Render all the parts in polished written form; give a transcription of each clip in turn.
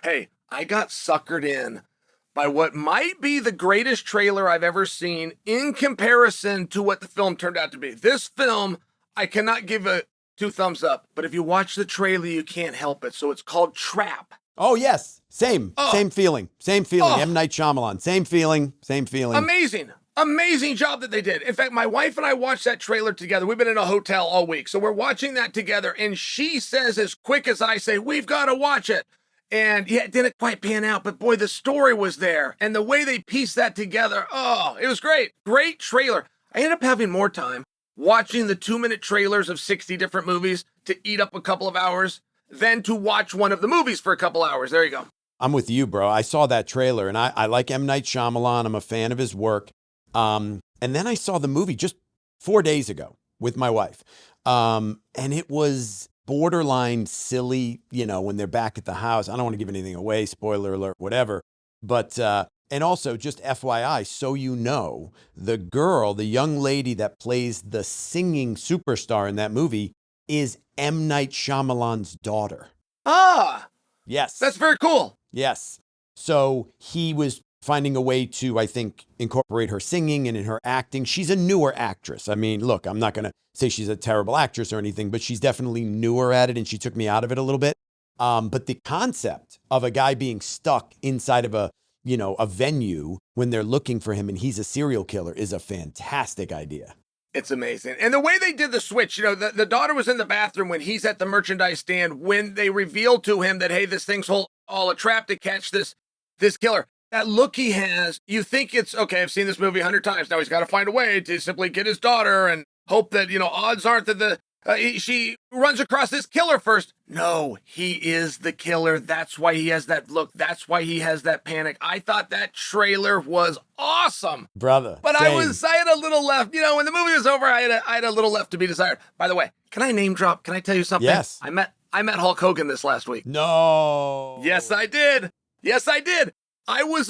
Hey, I got suckered in by what might be the greatest trailer I've ever seen in comparison to what the film turned out to be. This film, I cannot give a 2 thumbs up, but if you watch the trailer, you can't help it. So it's called Trap. Oh, yes. Same feeling. M. Night Shyamalan. Same feeling. Amazing job that they did. In fact, my wife and I watched that trailer together. We've been in a hotel all week. So we're watching that together. And she says as quick as I say, we've got to watch it. And yeah, it didn't quite pan out. But boy, the story was there. And the way they pieced that together, it was great. Great trailer. I ended up having more time watching the 2-minute trailers of 60 different movies to eat up a couple of hours than to watch one of the movies for a couple hours. There you go. I'm with you, bro. I saw that trailer, and I like M. Night Shyamalan. I'm a fan of his work. And then I saw the movie just 4 days ago with my wife. And it was borderline silly, when they're back at the house. I don't want to give anything away, spoiler alert, whatever. But, and also just FYI, so the young lady that plays the singing superstar in that movie is M. Night Shyamalan's daughter. Ah! Yes. That's very cool. Yes. So he was finding a way to, I think, incorporate her singing and in her acting. She's a newer actress. I mean, look, I'm not going to say she's a terrible actress or anything, but she's definitely newer at it, and she took me out of it a little bit. But the concept of a guy being stuck inside of a venue when they're looking for him and he's a serial killer is a fantastic idea. It's amazing. And the way they did the switch, the daughter was in the bathroom when he's at the merchandise stand, when they revealed to him that, hey, this thing's all a trap to catch this killer. That look he has, you think it's, okay, I've seen this movie 100 times. Now he's got to find a way to simply get his daughter and hope that, odds aren't that she runs across this killer first. No, he is the killer. That's why he has that look. That's why he has that panic. I thought that trailer was awesome. Brother. But same. I had a little left. When the movie was over, I had a little left to be desired. By the way, can I name drop? Can I tell you something? Yes. I met Hulk Hogan this last week. No. Yes, I did. I was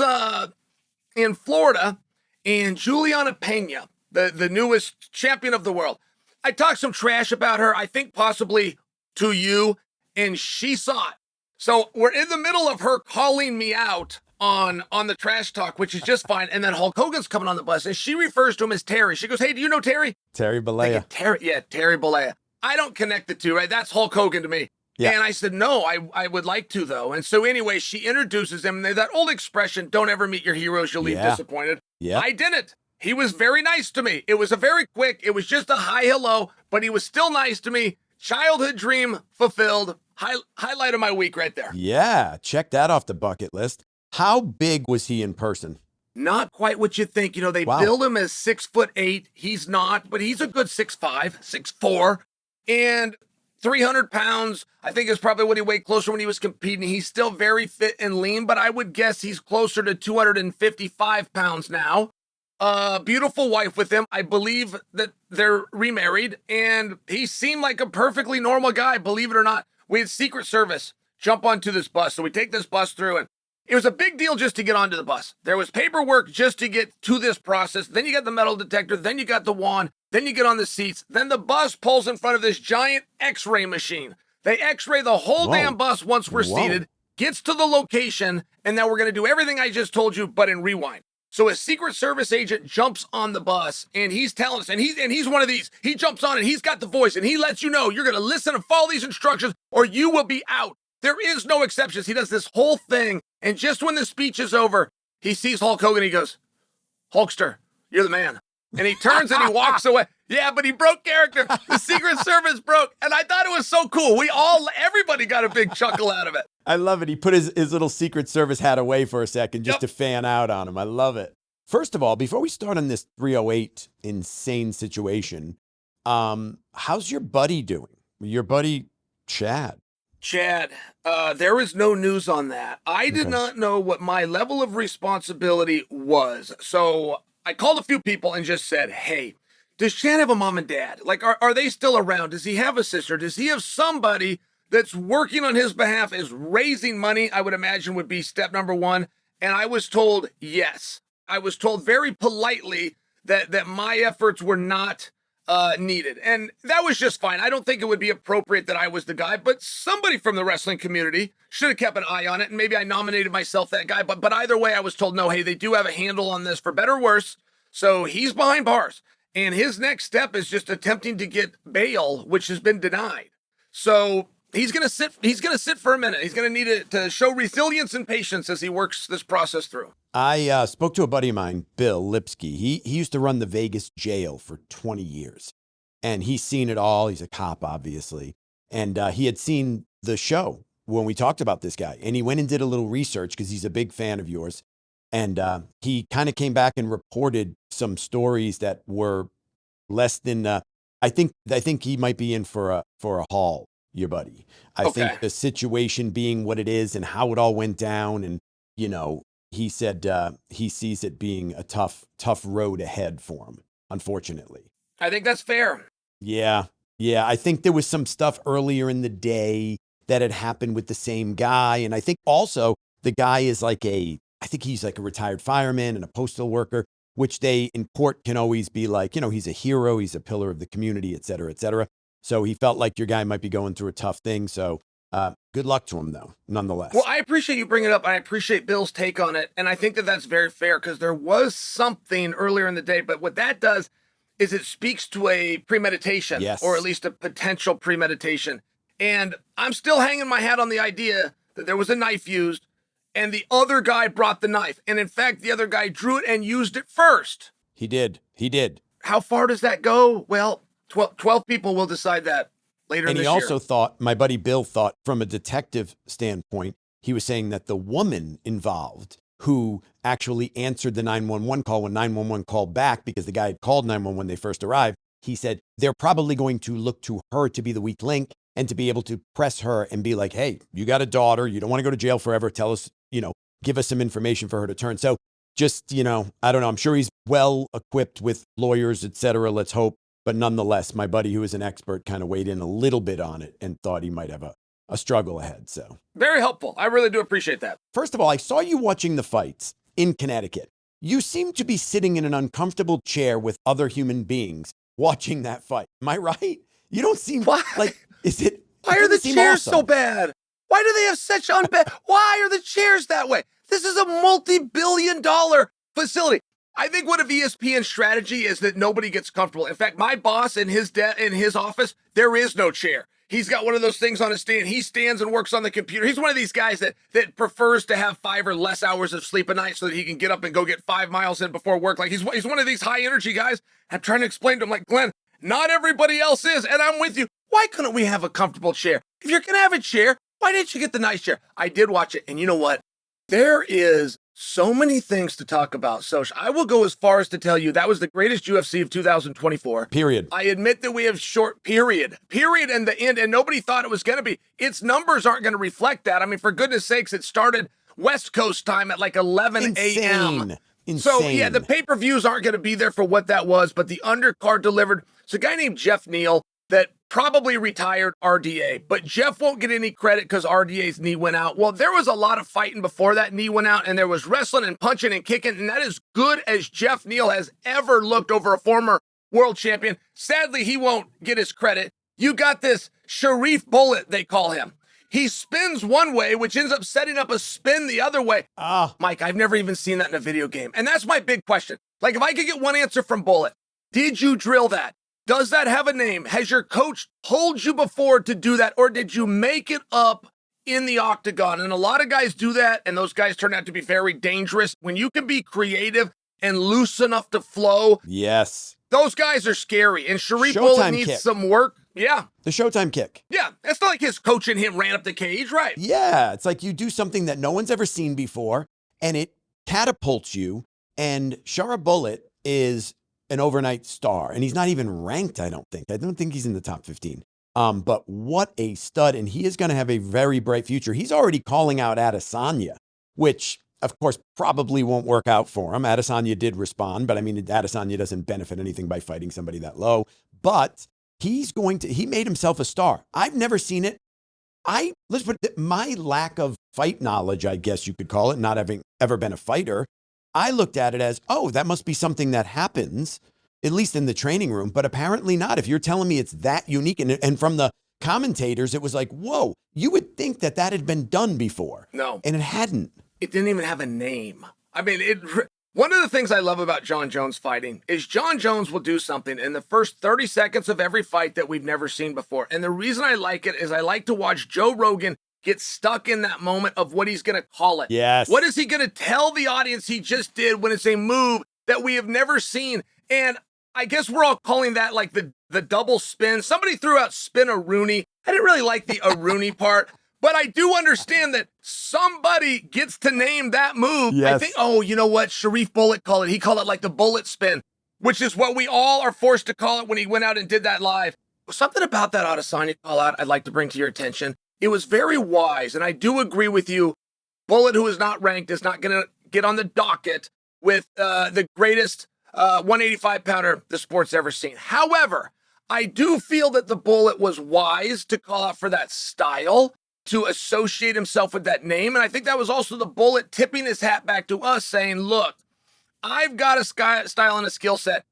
in Florida, and Juliana Pena, the newest champion of the world, I talked some trash about her, I think possibly to you, and she saw it. So we're in the middle of her calling me out on the trash talk, which is just fine. And then Hulk Hogan's coming on the bus, and she refers to him as Terry. She goes, hey, do you know Terry? Terry Bollea. Terry Bollea. I don't connect the two, right? That's Hulk Hogan to me. Yeah. And I said, no, I would like to, though. And so anyway, she introduces him. And that old expression, don't ever meet your heroes, you'll leave disappointed. Yeah. I didn't. He was very nice to me. It was it was just a hi, hello, but he was still nice to me. Childhood dream fulfilled. Highlight of my week right there. Yeah, check that off the bucket list. How big was he in person? Not quite what you think. They build him as 6'8". He's not, but he's a good 6'5", 6'4", and 300 pounds. I think is probably what he weighed closer when he was competing. He's still very fit and lean, but I would guess he's closer to 255 pounds now. Beautiful wife with him. I believe that they're remarried, and he seemed like a perfectly normal guy, believe it or not. We had Secret Service jump onto this bus. So we take this bus through, and it was a big deal just to get onto the bus. There was paperwork just to get to this process. Then you got the metal detector. Then you got the wand. Then you get on the seats. Then the bus pulls in front of this giant x-ray machine. They x-ray the whole damn bus once we're seated, gets to the location, and now we're going to do everything I just told you, but in rewind. So a Secret Service agent jumps on the bus, and he's telling us, and he's one of these. He jumps on, and he's got the voice, and he lets you know you're going to listen and follow these instructions, or you will be out. There is no exceptions. He does this whole thing, and just when the speech is over, he sees Hulk Hogan. He goes, Hulkster, you're the man. And he turns and he walks away. Yeah, but he broke character. The Secret Service broke, and I thought it was so cool. Everybody got a big chuckle out of it. I love it. He put his little Secret Service hat away for a second just to fan out on him. I love it. First of all, before we start on this 308 insane situation, how's your buddy doing? Your buddy, Chad? There is no news on that. I did not know what my level of responsibility was. So I called a few people and just said, hey, does Chad have a mom and dad? Like, are they still around? Does he have a sister? Does he have somebody that's working on his behalf, is raising money? I would imagine would be step number one. And I was told yes. I was told very politely that my efforts were not needed. And that was just fine. I don't think it would be appropriate that I was the guy, but somebody from the wrestling community should have kept an eye on it. And maybe I nominated myself that guy. But either way, I was told, no, hey, they do have a handle on this for better or worse. So he's behind bars. And his next step is just attempting to get bail, which has been denied. So he's going to sit. He's going to sit for a minute. He's going to need to show resilience and patience as he works this process through. I spoke to a buddy of mine, Bill Lipsky. He used to run the Vegas jail for 20 years, and he's seen it all. He's a cop, obviously, and he had seen the show when we talked about this guy, and he went and did a little research because he's a big fan of yours, and he kind of came back and reported some stories that were less than. I think he might be in for a haul, your buddy. I think the situation being what it is and how it all went down, and he said he sees it being a tough road ahead for him, unfortunately. I think that's fair. Yeah. I think there was some stuff earlier in the day that had happened with the same guy. And I think also the guy is I think he's like a retired fireman and a postal worker, which they in court can always be like, he's a hero, he's a pillar of the community, et cetera, et cetera. So he felt like your guy might be going through a tough thing. So good luck to him, though, nonetheless. Well, I appreciate you bringing it up. I appreciate Bill's take on it. And I think that that's very fair because there was something earlier in the day. But what that does is it speaks to a premeditation, or at least a potential premeditation. And I'm still hanging my hat on the idea that there was a knife used and the other guy brought the knife. And in fact, the other guy drew it and used it first. He did. How far does that go? Well, 12 people will decide that later in this year. And he also thought, my buddy Bill thought, from a detective standpoint, he was saying that the woman involved who actually answered the 911 call when 911 called back because the guy had called 911 when they first arrived, he said they're probably going to look to her to be the weak link and to be able to press her and be like, hey, you got a daughter. You don't want to go to jail forever. Tell us, give us some information for her to turn. So just, I don't know. I'm sure he's well equipped with lawyers, et cetera. Let's hope. But nonetheless, my buddy, who is an expert, kind of weighed in a little bit on it and thought he might have a struggle ahead. So very helpful. I really do appreciate that. First of all, I saw you watching the fights in Connecticut. You seem to be sitting in an uncomfortable chair with other human beings watching that fight. Am I right? You don't seem like, is it? Why are the chairs so bad? Why do they have such why are the chairs that way? This is a multi-billion-dollar facility. I think one of ESPN's strategy is that nobody gets comfortable. In fact, my boss in his office, there is no chair. He's got one of those things on his stand. He stands and works on the computer. He's one of these guys that prefers to have 5 or less hours of sleep a night so that he can get up and go get 5 miles in before work. Like he's one of these high energy guys. I'm trying to explain to him, like, Glenn, not everybody else is, and I'm with you. Why couldn't we have a comfortable chair? If you're gonna have a chair, why didn't you get the nice chair? I did watch it, and you know what? There is so many things to talk about. So I will go as far as to tell you that was the greatest UFC of 2024. Period. I admit that we have short period, and the end, and nobody thought it was going to be. Its numbers aren't going to reflect that. I mean, for goodness sakes, it started West Coast time at like 11 a.m. Insane. So yeah, the pay-per-views aren't going to be there for what that was, but the undercard delivered. It's a guy named Jeff Neal that probably retired RDA, but Jeff won't get any credit because RDA's knee went out. Well, there was a lot of fighting before that knee went out, and there was wrestling and punching and kicking, and that is good as Jeff Neal has ever looked over a former world champion. Sadly, he won't get his credit. You got this Sharif Bullet, they call him. He spins one way, which ends up setting up a spin the other way. Mike, I've never even seen that in a video game. And that's my big question. Like, if I could get one answer from Bullet, did you drill that? Does that have a name? Has your coach told you before to do that? Or did you make it up in the octagon? And a lot of guys do that, and those guys turn out to be very dangerous. When you can be creative and loose enough to flow. Yes. Those guys are scary. And Sharif Bullet needs some work. Yeah. The Showtime kick. Yeah. It's not like his coach and him ran up the cage, right? Yeah. It's like you do something that no one's ever seen before, and it catapults you. And Shara Bullet is an overnight star, and he's not even ranked, I don't think he's in the top 15. But what a stud, and he is going to have a very bright future. He's already calling out Adesanya, which, of course, probably won't work out for him. Adesanya did respond, but I mean, Adesanya doesn't benefit anything by fighting somebody that low. But he made himself a star. I've never seen it. Let's put it, my lack of fight knowledge, I guess you could call it, not having ever been a fighter, I looked at it as, oh, that must be something that happens at least in the training room, but apparently not. If you're telling me it's that unique, and from the commentators, it was like, whoa, you would think that that had been done before. No. And it hadn't. It didn't even have a name. I mean, one of the things I love about Jon Jones fighting is Jon Jones will do something in the first 30 seconds of every fight that we've never seen before. And the reason I like it is I like to watch Joe Rogan get stuck in that moment of what he's going to call it. Yes. What is he going to tell the audience he just did when it's a move that we have never seen? And I guess we're all calling that like the double spin. Somebody threw out spin a Rooney. I didn't really like the a Rooney part, but I do understand that somebody gets to name that move. Yes. I think, oh, you know what? Sharif Bullet called it. He called it like the bullet spin, which is what we all are forced to call it when he went out and did that live. Something about that Adesanya call out I'd like to bring to your attention. It was very wise, and I do agree with you. Bullet, who is not ranked, is not going to get on the docket with the greatest 185-pounder the sport's ever seen. However, I do feel that the Bullet was wise to call out for that style, to associate himself with that name. And I think that was also the Bullet tipping his hat back to us saying, look, I've got a style and a skill set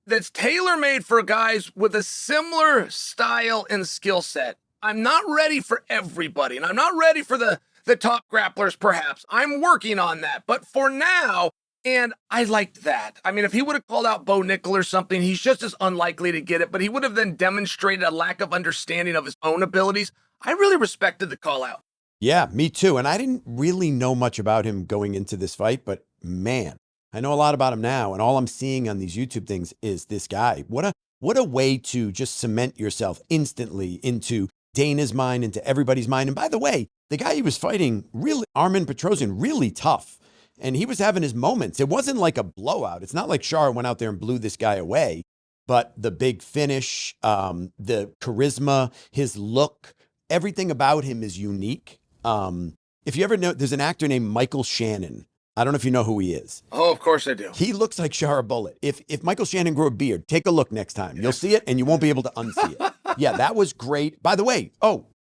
that's tailor-made for guys with a similar style and skill set. I'm not ready for everybody, and I'm not ready for the top grapplers, perhaps. I'm working on that. But for now, and I liked that. I mean, if he would have called out Bo Nickel or something, he's just as unlikely to get it, but he would have then demonstrated a lack of understanding of his own abilities. I really respected the call out. Yeah, me too. And I didn't really know much about him going into this fight, but man, I know a lot about him now. And all I'm seeing on these YouTube things is this guy. What a way to just cement yourself instantly into Dana's mind, into everybody's mind. And by the way, the guy he was fighting, really, Armen Petrosyan, really tough. And he was having his moments. It wasn't like a blowout. It's not like Shara went out there and blew this guy away. But the big finish, the charisma, his look, everything about him is unique. If you ever know, there's an actor named Michael Shannon. I don't know if you know who he is. Oh, of course I do. He looks like Shara Bullet. If Michael Shannon grew a beard, take a look next time. You'll see it and you won't be able to unsee it. Yeah, that was great. By the way,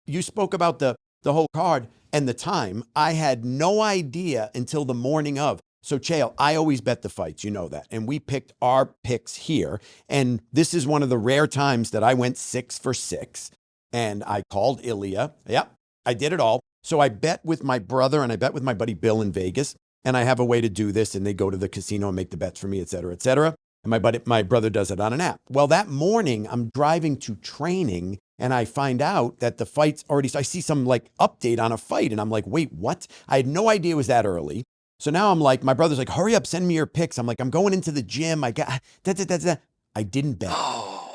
you spoke about the whole card and the time. I had no idea until the morning of. So, Chael, I always bet the fights, you know that. And we picked our picks here. And this is one of the rare times that I went 6 for 6. And I called Ilia. Yep, I did it all. So I bet with my brother and I bet with my buddy Bill in Vegas. And I have a way to do this. And they go to the casino and make the bets for me, et cetera, et cetera. And my brother does it on an app. Well, that morning, I'm driving to training. And I find out that the fight's already, I see some like update on a fight. And I'm like, wait, what? I had no idea it was that early. So now I'm like, my brother's like, hurry up, send me your picks. I'm like, I'm going into the gym. I didn't bet,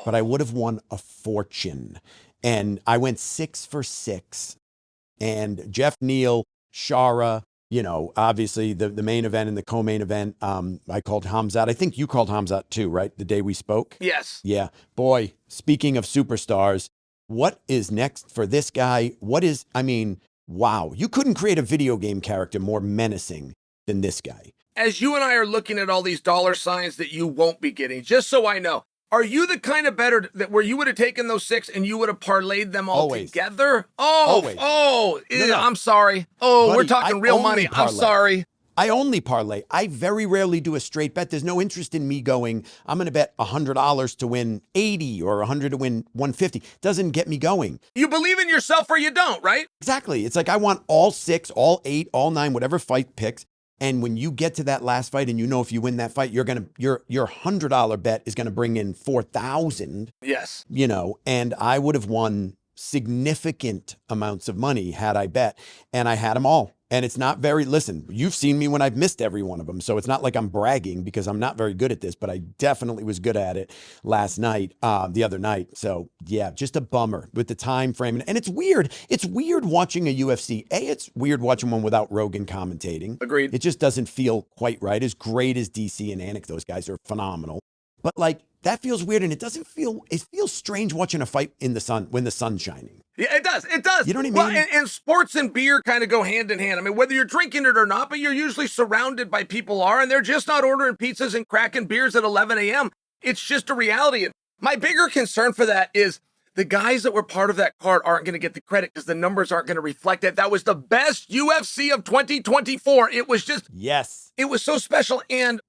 but I would have won a fortune. And I went 6 for 6. And Jeff Neal, Shara, you know, obviously the main event and the co-main event, I called Khamzat. I think you called Khamzat too, right? The day we spoke? Yes. Yeah. Boy, speaking of superstars, what is next for this guy? Wow. You couldn't create a video game character more menacing than this guy. As you and I are looking at all these dollar signs that you won't be getting, just so I know, are you the kind of bettor that where you would have taken those 6 and you would have parlayed them all Always. together? Always. No. I'm sorry. Buddy, we're talking real money. Parlay. I'm sorry. I only parlay. I very rarely do a straight bet. There's no interest in me going, I'm going to bet $100 to win 80 or 100 to win 150. Doesn't get me going. You believe in yourself or you don't, right? Exactly. It's like I want all 6, all 8, all 9, whatever fight picks. And when you get to that last fight and you know if you win that fight, your $100 bet is going to bring in 4,000. Yes. You know, and I would have won significant amounts of money had I bet. And I had them all. And it's not listen, you've seen me when I've missed every one of them. So it's not like I'm bragging because I'm not very good at this, but I definitely was good at it the other night. So yeah, just a bummer with the time frame. And it's weird. It's weird watching a UFC. It's weird watching one without Rogan commentating. Agreed. It just doesn't feel quite right. As great as DC and Anik, those guys are phenomenal. But like, that feels weird. And it feels strange watching a fight in the sun when the sun's shining. Yeah, it does. It does. You know what I mean? Well, and sports and beer kind of go hand in hand. I mean, whether you're drinking it or not, but you're usually surrounded by people and they're just not ordering pizzas and cracking beers at 11 a.m. It's just a reality. And my bigger concern for that is the guys that were part of that card aren't going to get the credit because the numbers aren't going to reflect it. That was the best UFC of 2024. It was just, yes, it was so special. And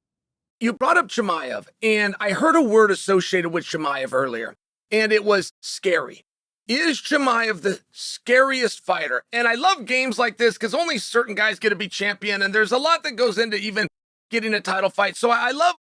You brought up Chimaev, and I heard a word associated with Chimaev earlier, and it was scary. Is Chimaev the scariest fighter? And I love games like this because only certain guys get to be champion, and there's a lot that goes into even getting a title fight. So I love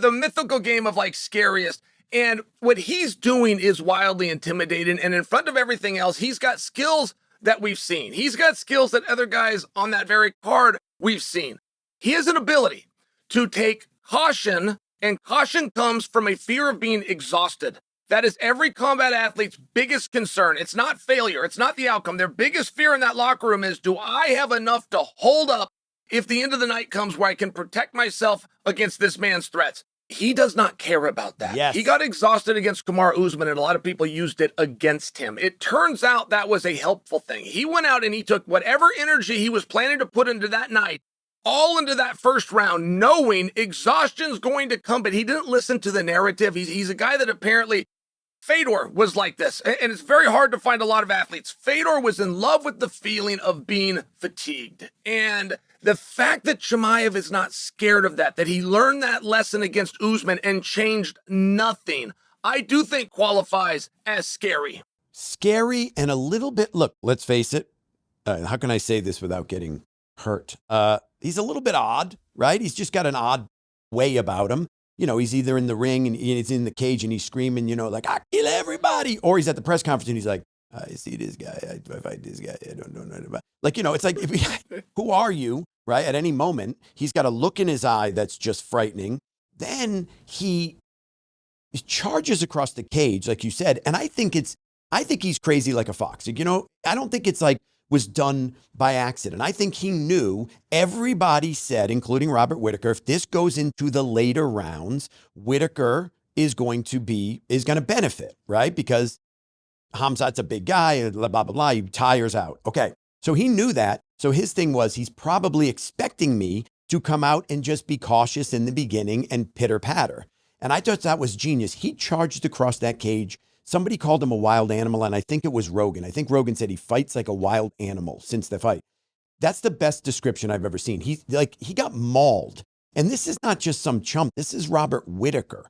the mythical game of like scariest. And what he's doing is wildly intimidating. And in front of everything else, he's got skills that we've seen. He's got skills that other guys on that very card we've seen. He has an ability to take caution, and caution comes from a fear of being exhausted. That is every combat athlete's biggest concern. It's not failure. It's not the outcome. Their biggest fear in that locker room is, do I have enough to hold up if the end of the night comes where I can protect myself against this man's threats? He does not care about that. Yes. He got exhausted against Kamaru Usman, and a lot of people used it against him. It turns out that was a helpful thing. He went out and he took whatever energy he was planning to put into that night, all into that first round, knowing exhaustion's going to come, but he didn't listen to the narrative. He's a guy that apparently, Fedor was like this, and it's very hard to find a lot of athletes. Fedor was in love with the feeling of being fatigued, and the fact that Chimaev is not scared of that he learned that lesson against Usman and changed nothing, I do think qualifies as scary. Scary and a little bit, look, let's face it, how can I say this without getting hurt? He's a little bit odd, right? He's just got an odd way about him. You know, he's either in the ring and he's in the cage and he's screaming, you know, like, I kill everybody. Or he's at the press conference and he's like, I see this guy, I fight this guy, I don't know nothing about. Like, you know, it's like, who are you, right? At any moment, he's got a look in his eye that's just frightening. Then he charges across the cage, like you said, and I think he's crazy like a fox. You know, I don't think it's like was done by accident. I think he knew, everybody said, including Robert Whittaker, if this goes into the later rounds, Whittaker is going to benefit, right? Because Khamzat's a big guy, and blah, blah, blah, he tires out. Okay, so he knew that. So his thing was, he's probably expecting me to come out and just be cautious in the beginning and pitter patter. And I thought that was genius. He charged across that cage. Somebody called him a wild animal, and I think it was Rogan. I think Rogan said he fights like a wild animal since the fight. That's the best description I've ever seen. He got mauled. And this is not just some chump. This is Robert Whittaker.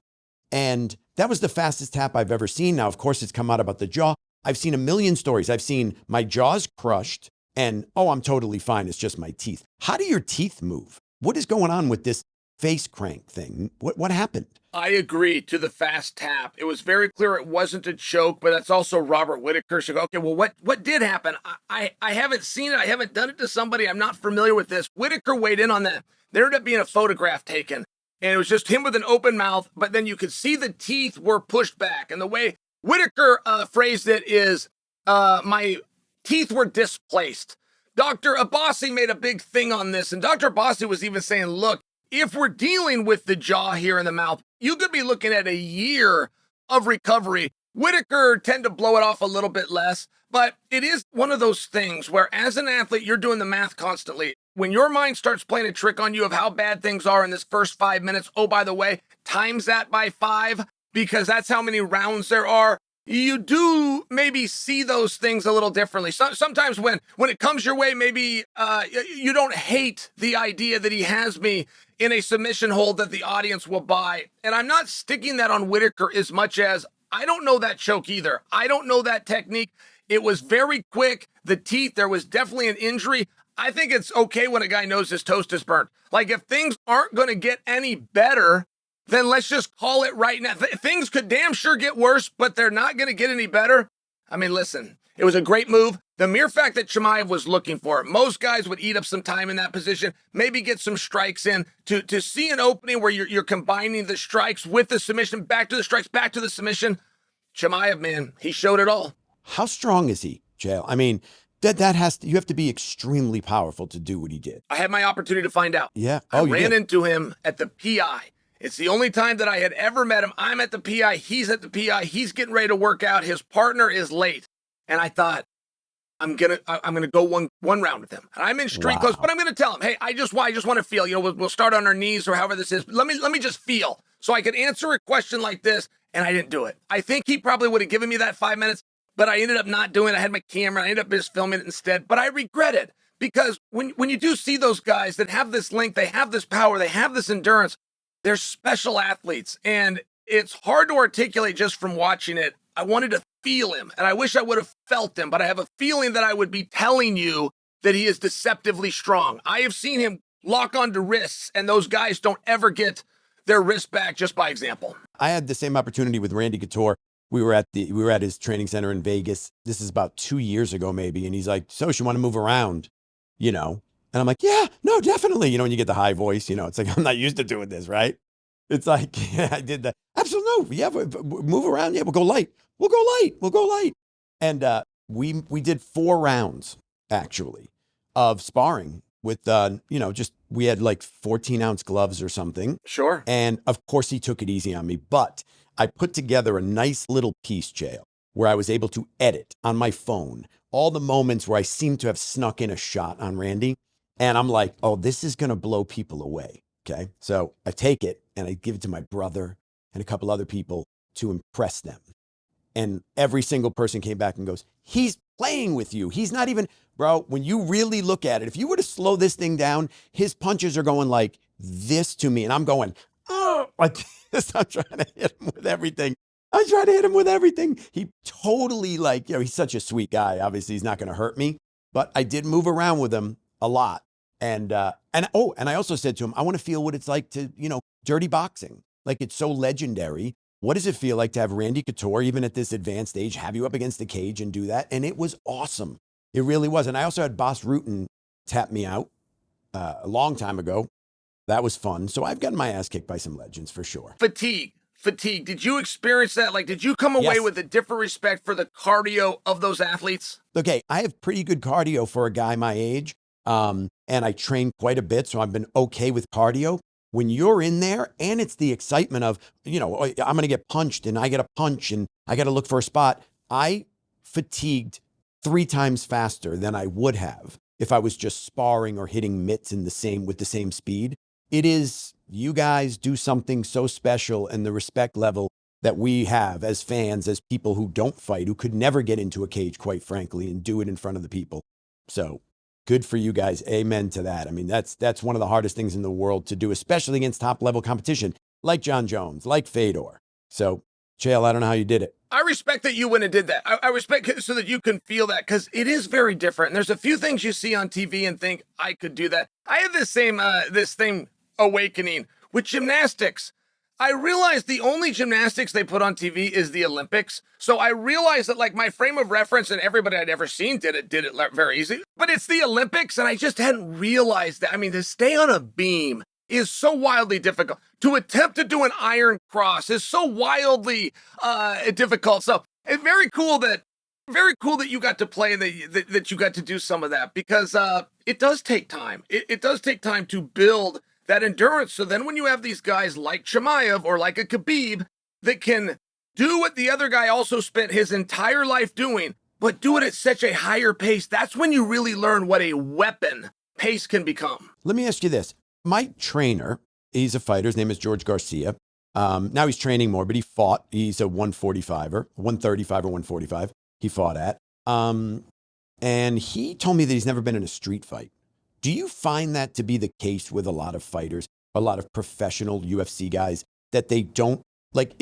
And that was the fastest tap I've ever seen. Now, of course, it's come out about the jaw. I've seen a million stories. I've seen my jaw's crushed and, oh, I'm totally fine. It's just my teeth. How do your teeth move? What is going on with this face crank thing? What happened? I agree to the fast tap. It was very clear it wasn't a choke, but that's also Robert Whittaker. So, okay, well, what did happen? I haven't seen it. I haven't done it to somebody. I'm not familiar with this. Whittaker weighed in on that. There ended up being a photograph taken, and it was just him with an open mouth, but then you could see the teeth were pushed back. And the way Whittaker phrased it is, my teeth were displaced. Dr. Abbasi made a big thing on this, and Dr. Abbasi was even saying, look, if we're dealing with the jaw here in the mouth, you could be looking at a year of recovery. Whittaker tend to blow it off a little bit less, but it is one of those things where as an athlete, you're doing the math constantly. When your mind starts playing a trick on you of how bad things are in this first 5 minutes, oh, by the way, times that by 5, because that's how many rounds there are. You do maybe see those things a little differently. Sometimes when it comes your way, maybe you don't hate the idea that he has me in a submission hold that the audience will buy. And I'm not sticking that on Whittaker as much as I don't know that choke either. I don't know that technique. It was very quick. The teeth, there was definitely an injury. I think it's okay when a guy knows his toast is burnt. Like if things aren't going to get any better, then let's just call it right now. Things could damn sure get worse, but they're not going to get any better. I mean, listen, it was a great move. The mere fact that Chimaev was looking for it, most guys would eat up some time in that position, maybe get some strikes in to see an opening where you're combining the strikes with the submission, back to the strikes, back to the submission. Chimaev, man, he showed it all. How strong is he, Chael? I mean, you have to be extremely powerful to do what he did. I had my opportunity to find out. Yeah. I ran into him at the PI. It's the only time that I had ever met him. I'm at the PI. He's at the PI. He's getting ready to work out. His partner is late. And I thought, I'm gonna go one round with him. And I'm in street clothes, but I'm gonna tell him, hey, I just want to feel. You know, we'll start on our knees or however this is. Let me just feel, so I could answer a question like this. And I didn't do it. I think he probably would have given me that 5 minutes, but I ended up not doing it. I had my camera. I ended up just filming it instead. But I regret it because when you do see those guys that have this length, they have this power, they have this endurance. they're special athletes, and it's hard to articulate just from watching it. I wanted to feel him, and I wish I would have felt him, but I have a feeling that I would be telling you that he is deceptively strong. I have seen him lock onto wrists, and those guys don't ever get their wrist back just by example. I had the same opportunity with Randy Couture. We were at his training center in Vegas. This is about 2 years ago, maybe. And he's like, so you want to move around, And I'm like, yeah, no, definitely. When you get the high voice, it's like, I'm not used to doing this, right? It's like, yeah, I did that. Absolutely. No, yeah, move around. Yeah, we'll go light. We'll go light. And we did 4 rounds, actually, of sparring with, we had like 14-ounce gloves or something. Sure. And of course, he took it easy on me. But I put together a nice little piece, Chael, where I was able to edit on my phone all the moments where I seemed to have snuck in a shot on Randy. And I'm like, oh, this is going to blow people away. Okay. So I take it and I give it to my brother and a couple other people to impress them. And every single person came back and goes, he's playing with you. He's not even, bro, when you really look at it, if you were to slow this thing down, his punches are going like this to me. And I'm going, oh, like this. I'm trying to hit him with everything. He totally he's such a sweet guy. Obviously, he's not going to hurt me, but I did move around with him a lot. And I also said to him, I want to feel what it's like to, dirty boxing. Like, it's so legendary. What does it feel like to have Randy Couture, even at this advanced age, have you up against the cage and do that? And it was awesome. It really was. And I also had Bas Rutten tap me out a long time ago. That was fun. So I've gotten my ass kicked by some legends for sure. Fatigue. Did you experience that? Like, did you come away with a different respect for the cardio of those athletes? Okay, I have pretty good cardio for a guy my age. And I train quite a bit, so I've been okay with cardio. When you're in there and it's the excitement of, I'm going to get punched and I get a punch and I got to look for a spot. I fatigued 3 times faster than I would have if I was just sparring or hitting mitts with the same speed. It is, you guys do something so special, and the respect level that we have as fans, as people who don't fight, who could never get into a cage, quite frankly, and do it in front of the people. So good for you guys. Amen to that. I mean, that's one of the hardest things in the world to do, especially against top level competition like Jon Jones, like Fedor. So, Chael, I don't know how you did it. I respect that you went and did that. I respect it so that you can feel that, because it is very different. And there's a few things you see on TV and think, I could do that. I had this same awakening with gymnastics. I realized the only gymnastics they put on TV is the Olympics. So I realized that, like, my frame of reference and everybody I'd ever seen did it very easy. But it's the Olympics, and I just hadn't realized that. I mean, to stay on a beam is so wildly difficult. To attempt to do an iron cross is so wildly difficult. So it's very cool that you got to play and that you got to do some of that, because it does take time. It does take time to build that endurance. So then when you have these guys like Chimaev or like a Khabib that can do what the other guy also spent his entire life doing, but do it at such a higher pace, that's when you really learn what a weapon pace can become. Let me ask you this. My trainer, he's a fighter. His name is George Garcia. Now he's training more, but he fought. He's a 145er, 135 or 145. He fought at. And he told me that he's never been in a street fight. Do you find that to be the case with a lot of fighters, a lot of professional UFC guys, that they don't, like,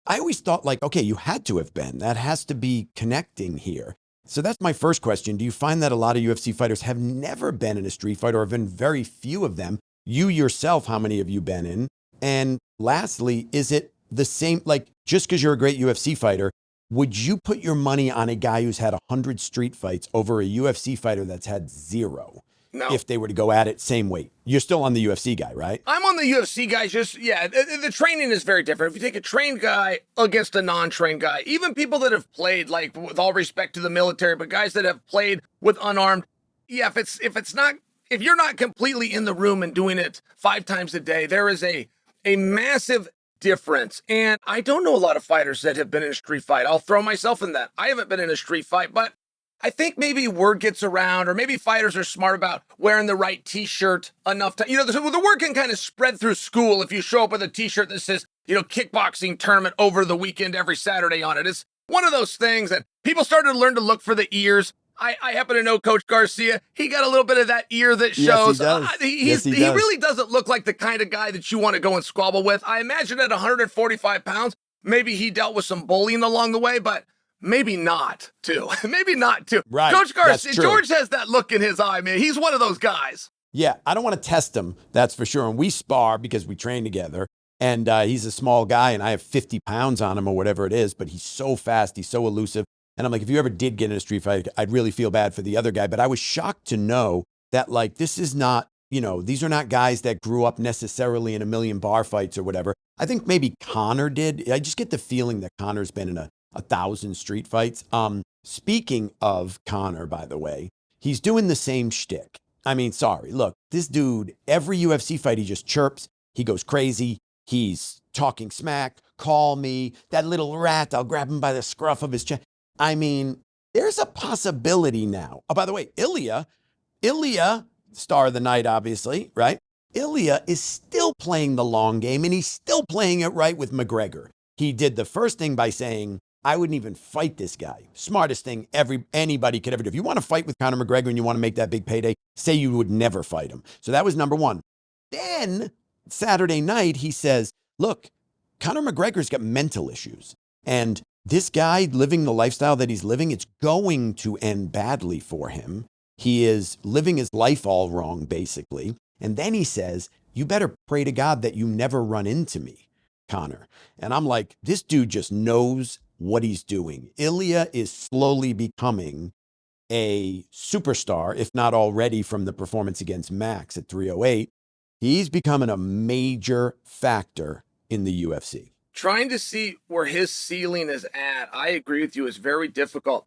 I always thought, like, okay, you had to have been. That has to be connecting here. So that's my first question. Do you find that a lot of UFC fighters have never been in a street fight, or have been very few of them? You yourself, how many have you been in? And lastly, is it the same, like, just because you're a great UFC fighter, would you put your money on a guy who's had 100 street fights over a UFC fighter that's had 0? No. If they were to go at it same weight? You're still on the UFC guy, right? I'm on the UFC guy. The training is very different. If you take a trained guy against a non-trained guy, even people that have played, like, with all respect to the military, but guys that have played with unarmed, if you're not completely in the room and doing it 5 times a day, there is a massive difference. And I don't know a lot of fighters that have been in a street fight. I'll throw myself in that. I haven't been in a street fight, but I think maybe word gets around, or maybe fighters are smart about wearing the right t-shirt enough to, the word can kind of spread through school if you show up with a t-shirt that says, kickboxing tournament over the weekend every Saturday on it. It's one of those things that people started to learn to look for the ears. I happen to know Coach Garcia. He got a little bit of that ear that Yes, shows. he does. He really doesn't look like the kind of guy that you want to go and squabble with. I imagine at 145 pounds, maybe he dealt with some bullying along the way, but maybe not, too. Maybe not, too. Right. Coach Garcia, That's true. George has that look in his eye, man. He's one of those guys. Yeah, I don't want to test him, that's for sure. And we spar because we train together. And he's a small guy, and I have 50 pounds on him or whatever it is, but he's so fast, he's so elusive. And I'm like, if you ever did get in a street fight, I'd really feel bad for the other guy. But I was shocked to know that, like, this is not, these are not guys that grew up necessarily in a million bar fights or whatever. I think maybe Conor did. I just get the feeling that Conor's been in a 1,000 street fights. Speaking of Conor, by the way, he's doing the same shtick. I mean, sorry, look, this dude, every UFC fight, he just chirps. He goes crazy. He's talking smack. Call me. That little rat, I'll grab him by the scruff of his chest. I mean, there's a possibility now. Oh, by the way, Ilia, star of the night, obviously, right? Ilia is still playing the long game, and he's still playing it right with McGregor. He did the first thing by saying, I wouldn't even fight this guy. Smartest thing anybody could ever do. If you want to fight with Conor McGregor and you want to make that big payday, say you would never fight him. So that was number one. Then Saturday night, he says, look, Conor McGregor's got mental issues. And this guy living the lifestyle that he's living, it's going to end badly for him. He is living his life all wrong, basically. And then he says, you better pray to God that you never run into me, Conor. And I'm like, this dude just knows what he's doing. Ilia is slowly becoming a superstar, if not already from the performance against Max at 308. He's becoming a major factor in the UFC. Trying to see where his ceiling is at, I agree with you, is very difficult.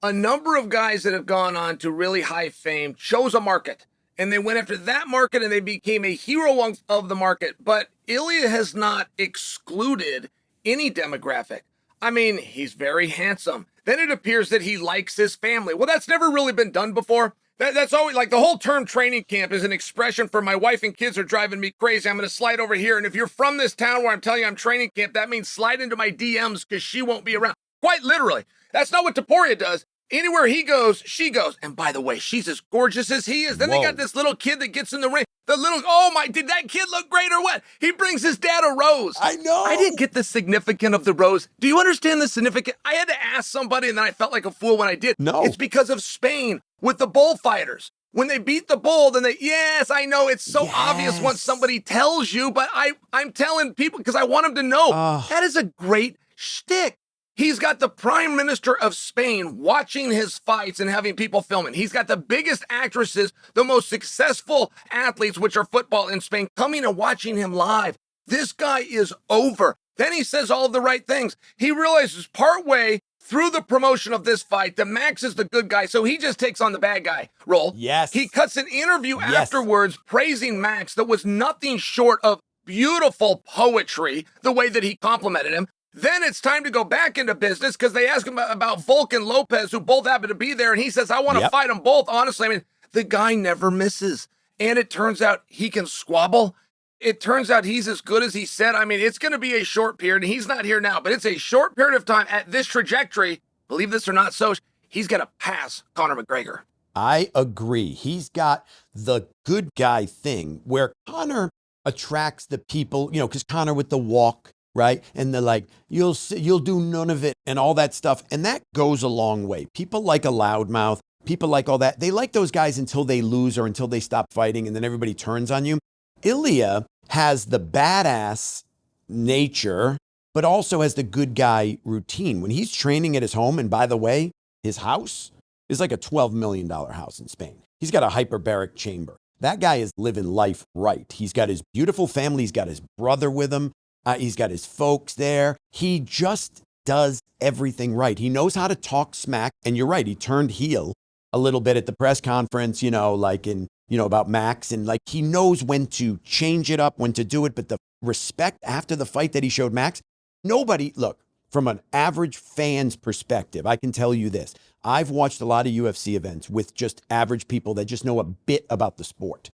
A number of guys that have gone on to really high fame chose a market, and they went after that market and they became a hero of the market. But Ilia has not excluded any demographic. I mean, he's very handsome. Then it appears that he likes his family. Well, that's never really been done before. That's always like the whole term training camp is an expression for my wife and kids are driving me crazy. I'm going to slide over here. And if you're from this town where I'm telling you I'm training camp, that means slide into my DMs because she won't be around. Quite literally. That's not what Topuria does. Anywhere he goes, she goes. And by the way, she's as gorgeous as he is. Then They got this little kid that gets in the ring. Oh my, did that kid look great or what? He brings his dad a rose. I know. I didn't get the significance of the rose. Do you understand the significance? I had to ask somebody and then I felt like a fool when I did. No. It's because of Spain with the bullfighters. When they beat the bull, then yes, I know it's so obvious once somebody tells you, but I'm telling people because I want them to know. That is a great shtick. He's got the Prime Minister of Spain watching his fights and having people filming. He's got the biggest actresses, the most successful athletes, which are football in Spain, coming and watching him live. This guy is over. Then he says all of the right things. He realizes partway through the promotion of this fight that Max is the good guy, so he just takes on the bad guy role. Yes. He cuts an interview afterwards praising Max that was nothing short of beautiful poetry, the way that he complimented him. Then it's time to go back into business because they ask him about Volk and Lopez, who both happen to be there, and he says, I want to fight them both. Honestly, I mean, the guy never misses. And it turns out he can squabble. It turns out he's as good as he said. I mean, it's going to be a short period, and he's not here now, but it's a short period of time at this trajectory. Believe this or not, so he's going to pass Conor McGregor. I agree. He's got the good guy thing where Conor attracts the people, because Conor with the walk, right? And they're like, you'll do none of it and all that stuff. And that goes a long way. People like a loudmouth. People like all that. They like those guys until they lose or until they stop fighting and then everybody turns on you. Ilia has the badass nature, but also has the good guy routine. When he's training at his home, and by the way, his house is like a $12 million house in Spain. He's got a hyperbaric chamber. That guy is living life right. He's got his beautiful family. He's got his brother with him. He's got his folks there. He just does everything right. He knows how to talk smack. And you're right. He turned heel a little bit at the press conference, about Max. And he knows when to change it up, when to do it. But the respect after the fight that he showed Max, from an average fan's perspective, I can tell you this. I've watched a lot of UFC events with just average people that just know a bit about the sport.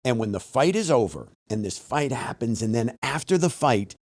And when the fight is over and this fight happens, and then after the fight,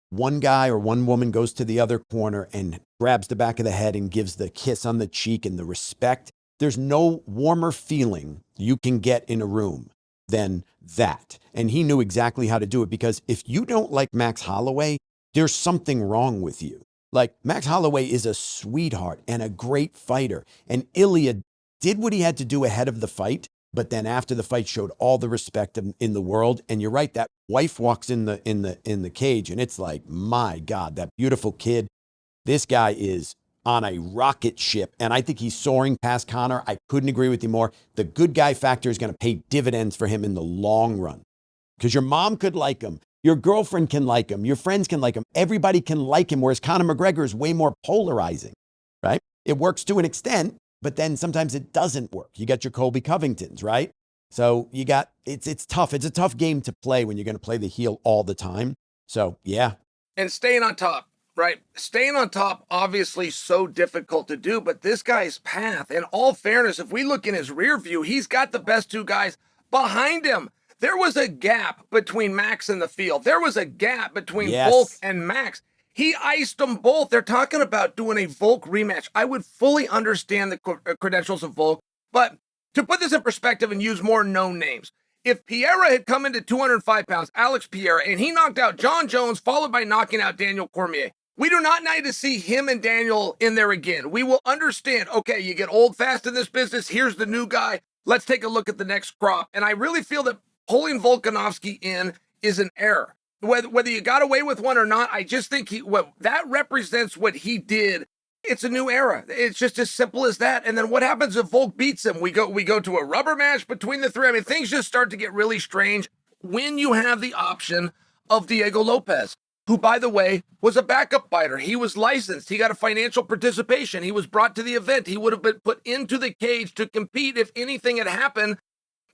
one guy or one woman goes to the other corner and grabs the back of the head and gives the kiss on the cheek and the respect, there's no warmer feeling you can get in a room than that. And he knew exactly how to do it, because if you don't like Max Holloway, there's something wrong with you. Like, Max Holloway is a sweetheart and a great fighter. And Ilia did what he had to do ahead of the fight, but then after the fight showed all the respect in the world. And you're right, that wife walks in the cage, and it's like, my God, that beautiful kid. This guy is on a rocket ship, and I think he's soaring past Conor. I couldn't agree with you more. The good guy factor is going to pay dividends for him in the long run, because your mom could like him. Your girlfriend can like him. Your friends can like him. Everybody can like him, whereas Conor McGregor is way more polarizing, right? It works to an extent, but then sometimes it doesn't work. You got your Colby Covingtons, right? So you got, it's tough. It's a tough game to play when you're going to play the heel all the time. So, yeah. And staying on top, right? Staying on top, obviously so difficult to do, but this guy's path, in all fairness, if we look in his rear view, he's got the best two guys behind him. There was a gap between Max and the field. There was a gap between Volk and Max. He iced them both. They're talking about doing a Volk rematch. I would fully understand the credentials of Volk, but to put this in perspective and use more known names, if Pereira had come into 205 pounds, Alex Pereira, and he knocked out Jon Jones, followed by knocking out Daniel Cormier, we do not need to see him and Daniel in there again. We will understand, okay, you get old fast in this business. Here's the new guy. Let's take a look at the next crop. And I really feel that pulling Volkanovski in is an error. Whether you got away with one or not, I just think that represents what he did. It's a new era. It's just as simple as that. And then what happens if Volk beats him? We go to a rubber match between the three. I mean, things just start to get really strange when you have the option of Diego Lopez, who, by the way, was a backup fighter. He was licensed. He got a financial participation. He was brought to the event. He would have been put into the cage to compete if anything had happened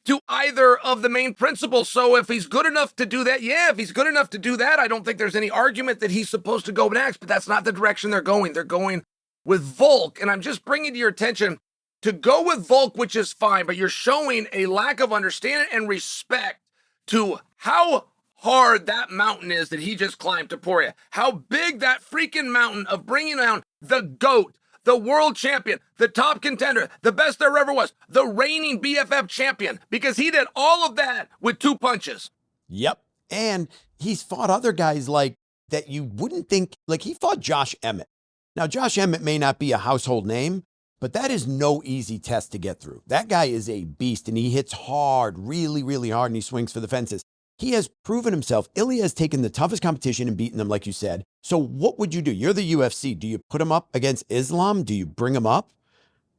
to either of the main principals. So if he's good enough to do that, if he's good enough to do that, I don't think there's any argument that he's supposed to go next, but that's not the direction they're going. They're going with Volk, and I'm just bringing to your attention to go with Volk, which is fine, but you're showing a lack of understanding and respect to how hard that mountain is that he just climbed, Topuria. How big that freaking mountain of bringing down the GOAT, the world champion, the top contender, the best there ever was, the reigning BFF champion, because he did all of that with 2 punches. Yep. And he's fought other guys like that you wouldn't think, like he fought Josh Emmett. Now, Josh Emmett may not be a household name, but that is no easy test to get through. That guy is a beast, and he hits hard, really, really hard, and he swings for the fences. He has proven himself. Ilia has taken the toughest competition and beaten them, like you said. So what would you do? You're the UFC. Do you put him up against Islam? Do you bring him up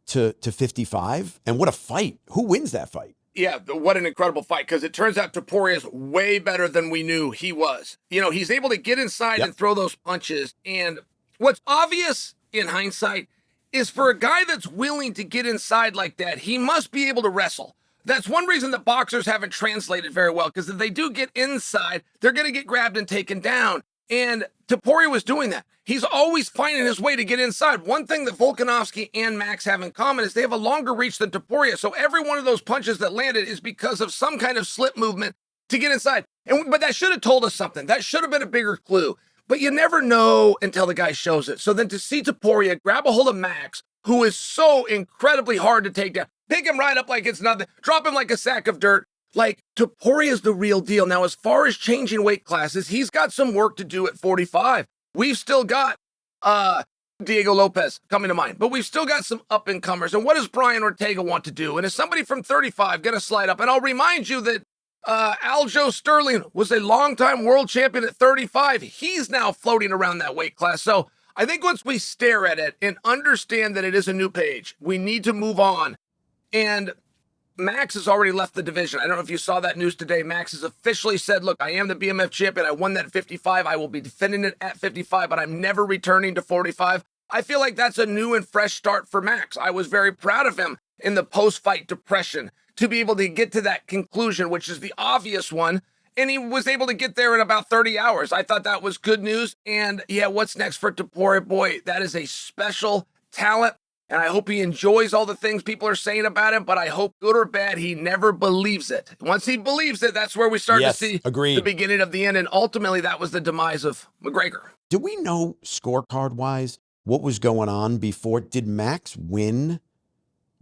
to 55? And what a fight. Who wins that fight? Yeah, what an incredible fight, because it turns out Topuria is way better than we knew he was. You know, he's able to get inside and throw those punches. And what's obvious in hindsight is for a guy that's willing to get inside like that, he must be able to wrestle. That's one reason that boxers haven't translated very well, because if they do get inside, they're going to get grabbed and taken down. And Topuria was doing that. He's always finding his way to get inside. One thing that Volkanovski and Max have in common is they have a longer reach than Topuria. So every one of those punches that landed is because of some kind of slip movement to get inside. But that should have told us something. That should have been a bigger clue. But you never know until the guy shows it. So then to see Topuria grab a hold of Max, who is so incredibly hard to take down, pick him right up like it's nothing, drop him like a sack of dirt. Like, Topuria is the real deal. Now, as far as changing weight classes, he's got some work to do at 45. We've still got Diego Lopez coming to mind, but we've still got some up-and-comers. And what does Brian Ortega want to do? And is somebody from 35 going to slide up? And I'll remind you that Aljo Sterling was a longtime world champion at 35. He's now floating around that weight class. So I think once we stare at it and understand that it is a new page, we need to move on. And Max has already left the division. I don't know if you saw that news today. Max has officially said, look, I am the BMF champion. I won that at 55. I will be defending it at 55, but I'm never returning to 45. I feel like that's a new and fresh start for Max. I was very proud of him in the post-fight depression to be able to get to that conclusion, which is the obvious one. And he was able to get there in about 30 hours. I thought that was good news. And yeah, what's next for Topuria? Boy, that is a special talent. And I hope he enjoys all the things people are saying about him, but I hope, good or bad, he never believes it. Once he believes it, that's where we start to see the beginning of the end. And ultimately, that was the demise of McGregor. Do we know scorecard-wise what was going on before? Did Max win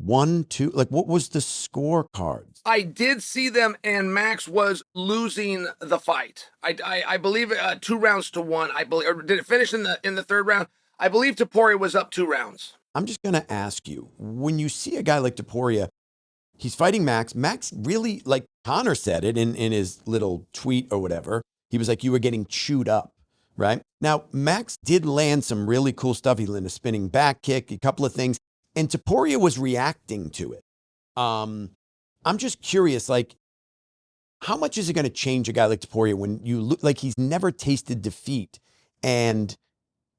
1, 2? Like, what was the scorecards? I did see them, and Max was losing the fight. I believe 2-1. I believe, or did it finish in the third round? I believe Topuria was up 2 rounds. I'm just going to ask you, when you see a guy like Topuria, he's fighting Max. Max really, like Conor said it in his little tweet or whatever, he was like, you were getting chewed up, right? Now, Max did land some really cool stuff. He landed a spinning back kick, a couple of things, and Topuria was reacting to it. I'm just curious, like, how much is it going to change a guy like Topuria when you look like he's never tasted defeat? And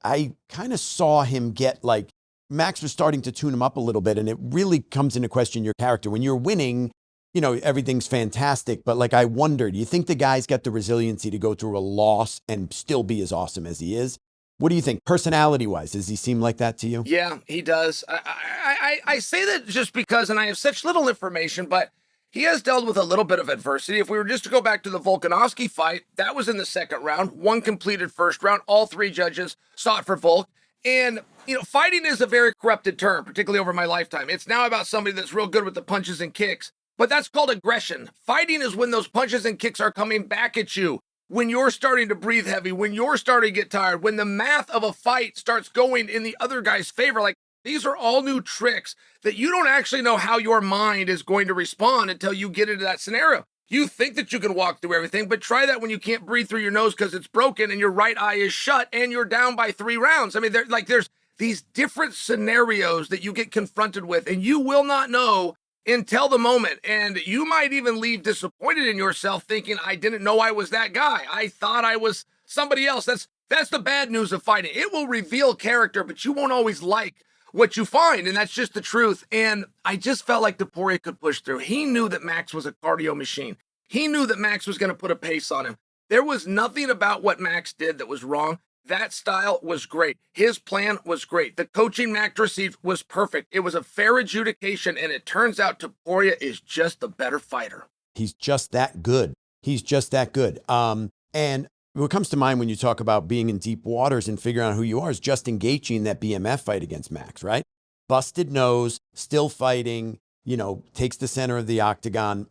I kind of saw him get like, Max was starting to tune him up a little bit, and it really comes into question your character. When you're winning, you know, everything's fantastic, but like, I wonder, do you think the guy's got the resiliency to go through a loss and still be as awesome as he is? What do you think, personality-wise? Does he seem like that to you? Yeah, he does. I say that just because, and I have such little information, but he has dealt with a little bit of adversity. If we were just to go back to the Volkanovski fight, that was in the second round, 1 completed first round. All 3 judges saw it for Volk. And, you know, fighting is a very corrupted term, particularly over my lifetime. It's now about somebody that's real good with the punches and kicks, but that's called aggression. Fighting is when those punches and kicks are coming back at you, when you're starting to breathe heavy, when you're starting to get tired, when the math of a fight starts going in the other guy's favor. Like, these are all new tricks that you don't actually know how your mind is going to respond until you get into that scenario. You think that you can walk through everything, but try that when you can't breathe through your nose because it's broken and your right eye is shut and you're down by 3 rounds. I mean, there's these different scenarios that you get confronted with, and you will not know until the moment. And you might even leave disappointed in yourself thinking, I didn't know I was that guy. I thought I was somebody else. That's the bad news of fighting. It will reveal character, but you won't always like what you find, and that's just the truth. And I just felt like Topuria could push through. He knew that Max was a cardio machine. He knew that Max was going to put a pace on him. There was nothing about what Max did that was wrong. That style was great. His plan was great. The coaching Max received was perfect. It was a fair adjudication, and it turns out Topuria is just the better fighter. He's just that good. He's just that good. And what comes to mind when you talk about being in deep waters and figuring out who you are is Justin Gaethje in that BMF fight against Max, right? Busted nose, still fighting, you know, takes the center of the octagon.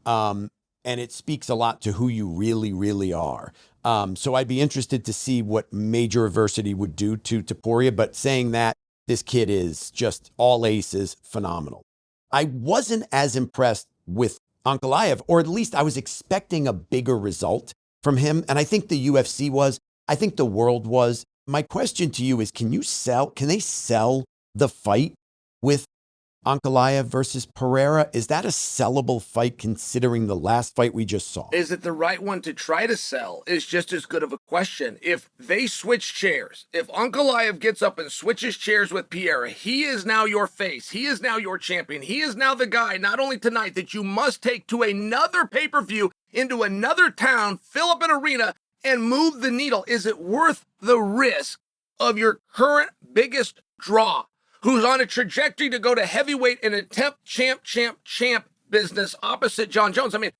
And it speaks a lot to who you really, really are. So I'd be interested to see what major adversity would do to Topuria. But saying that, this kid is just all aces, phenomenal. I wasn't as impressed with Ankalaev, or at least I was expecting a bigger result from him. And I think the UFC was, I think the world was. My question to you is, can they sell the fight with Ankalaev versus Pereira? Is that a sellable fight considering the last fight we just saw? Is it the right one to try to sell is just as good of a question. If they switch chairs, if Ankalaev gets up and switches chairs with Pereira, he is now your face. He is now your champion. He is now the guy, not only tonight, that you must take to another pay-per-view into another town, fill up an arena, and move the needle. Is it worth the risk of your current biggest draw, who's on a trajectory to go to heavyweight in a champ business opposite Jon Jones? I mean,